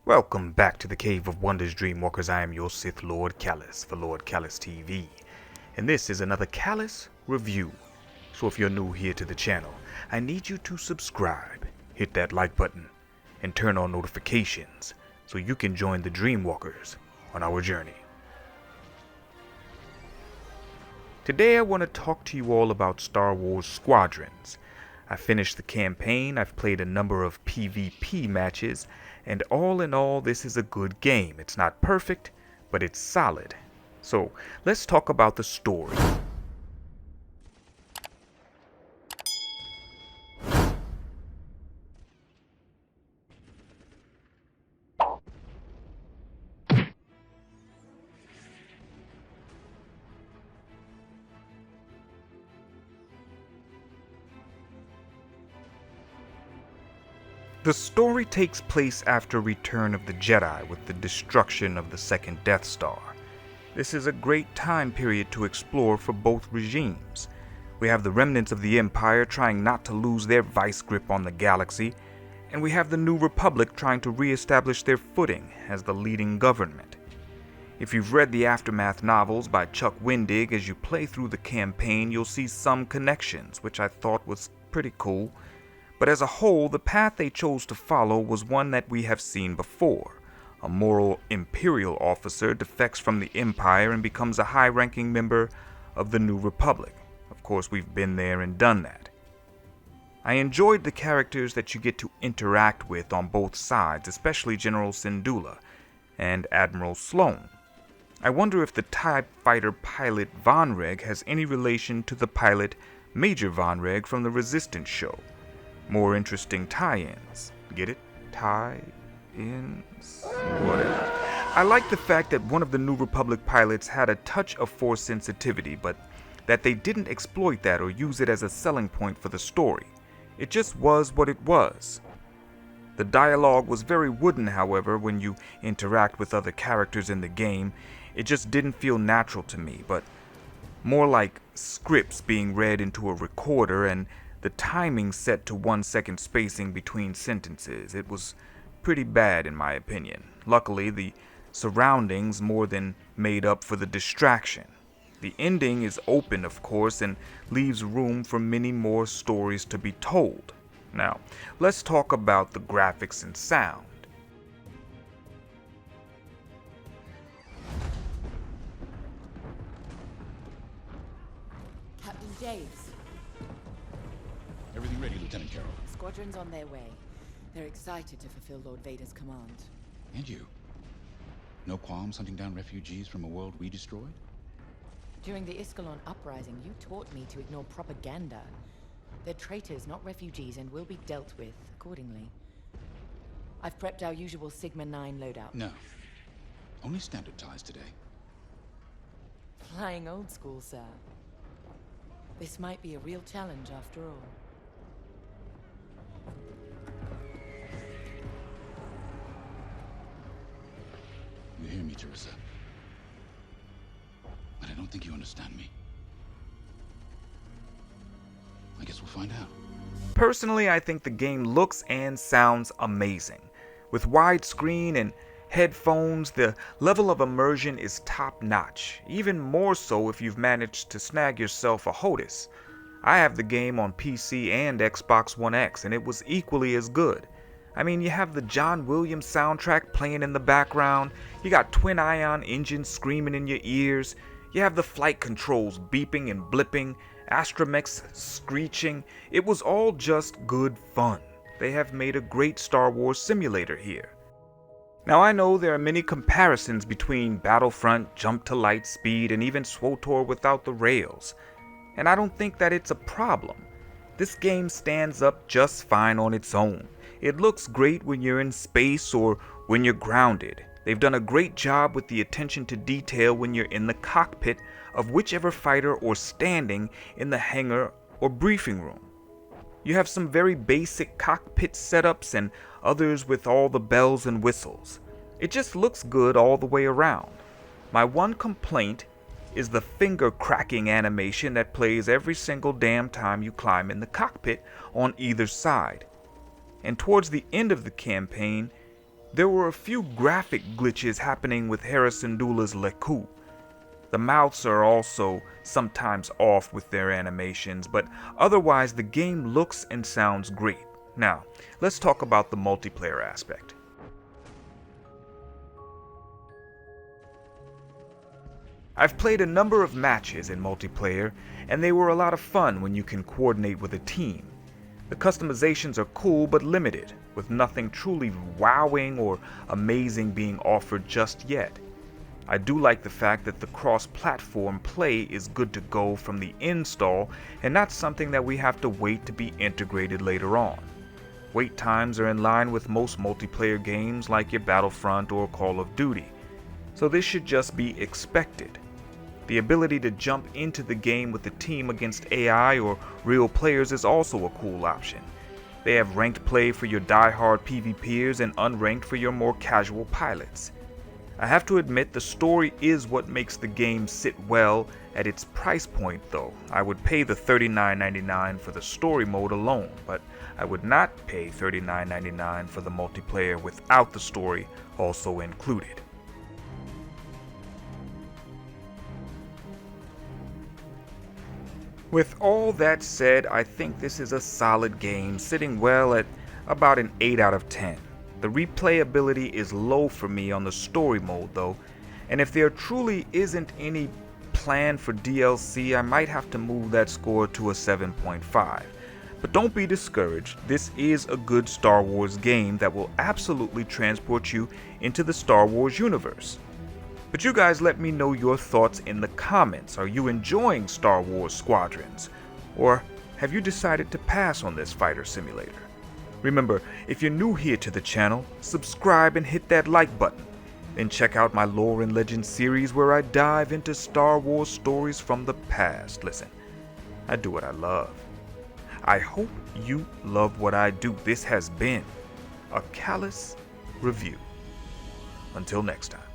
Welcome back to the Cave of Wonders, Dreamwalkers. I am your Sith Lord Callous for Lord Callous TV. And this is another Callous review. So if you're new here to the channel, I need you to subscribe, hit that like button, and turn on notifications so you can join the Dreamwalkers on our journey. Today I want to talk to you all about Star Wars Squadrons. I finished the campaign, I've played a number of PvP matches, and all in all this is a good game. It's not perfect, but it's solid. So let's talk about the story. The story takes place after Return of the Jedi with the destruction of the second Death Star. This is a great time period to explore for both regimes. We have the remnants of the Empire trying not to lose their vice grip on the galaxy, and we have the New Republic trying to re-establish their footing as the leading government. If you've read the Aftermath novels by Chuck Wendig, as you play through the campaign you'll see some connections, which I thought was pretty cool. But as a whole, the path they chose to follow was one that we have seen before. A moral Imperial officer defects from the Empire and becomes a high-ranking member of the New Republic. Of course, we've been there and done that. I enjoyed the characters that you get to interact with on both sides, especially General Syndulla and Admiral Sloane. I wonder if the TIE fighter pilot Vonreg has any relation to the pilot Major Vonreg from the Resistance show. More interesting tie-ins. Get it? Tie-ins? Whatever. I like the fact that one of the New Republic pilots had a touch of Force sensitivity, but that they didn't exploit that or use it as a selling point for the story. It just was what it was. The dialogue was very wooden, however, when you interact with other characters in the game. It just didn't feel natural to me, but more like scripts being read into a recorder and the timing set to 1 second spacing between sentences. It was pretty bad in my opinion. Luckily, the surroundings more than made up for the distraction. The ending is open, of course, and leaves room for many more stories to be told. Now, let's talk about the graphics and sound. Captain James. Everything ready, Lieutenant Carroll. Squadron's on their way. They're excited to fulfill Lord Vader's command. And you? No qualms hunting down refugees from a world we destroyed? During the Iskalon uprising, you taught me to ignore propaganda. They're traitors, not refugees, and will be dealt with accordingly. I've prepped our usual Sigma 9 loadout. No. Only standard ties today. Flying old school, sir. This might be a real challenge after all. You hear me, Teresa? But I don't think you understand me. I guess we'll find out. Personally, I think the game looks and sounds amazing. With widescreen and headphones, the level of immersion is top-notch, even more so if you've managed to snag yourself a HOTAS. I have the game on PC and Xbox One X, and it was equally as good. I mean, you have the John Williams soundtrack playing in the background, you got twin ion engines screaming in your ears, you have the flight controls beeping and blipping, astromechs screeching. It was all just good fun. They have made a great Star Wars simulator here. Now I know there are many comparisons between Battlefront, Jump to Light Speed, and even SWTOR without the rails, and I don't think that it's a problem. This game stands up just fine on its own. It looks great when you're in space or when you're grounded. They've done a great job with the attention to detail when you're in the cockpit of whichever fighter or standing in the hangar or briefing room. You have some very basic cockpit setups and others with all the bells and whistles. It just looks good all the way around. My one complaint is the finger cracking animation that plays every single damn time you climb in the cockpit on either side. And towards the end of the campaign, There were a few graphic glitches happening with Harrison Dula's Leku. The mouths are also sometimes off with their animations, but otherwise the game looks and sounds great. Now, let's talk about the multiplayer aspect. I've played a number of matches in multiplayer, and they were a lot of fun when you can coordinate with a team. The customizations are cool but limited, with nothing truly wowing or amazing being offered just yet. I do like the fact that the cross-platform play is good to go from the install and not something that we have to wait to be integrated later on. Wait times are in line with most multiplayer games like your Battlefront or Call of Duty, so this should just be expected. The ability to jump into the game with the team against AI or real players is also a cool option. They have ranked play for your die-hard PvPers and unranked for your more casual pilots. I have to admit the story is what makes the game sit well at its price point though. I would pay the $39.99 for the story mode alone, but I would not pay $39.99 for the multiplayer without the story also included. With all that said, I think this is a solid game, sitting well at about an 8 out of 10. The replayability is low for me on the story mode though, and if there truly isn't any plan for DLC, I might have to move that score to a 7.5. But don't be discouraged, this is a good Star Wars game that will absolutely transport you into the Star Wars universe. But you guys let me know your thoughts in the comments. Are you enjoying Star Wars Squadrons? Or have you decided to pass on this fighter simulator? Remember, if you're new here to the channel, subscribe and hit that like button. Then check out my Lore and Legend series where I dive into Star Wars stories from the past. Listen, I do what I love. I hope you love what I do. This has been a Callous Review. Until next time.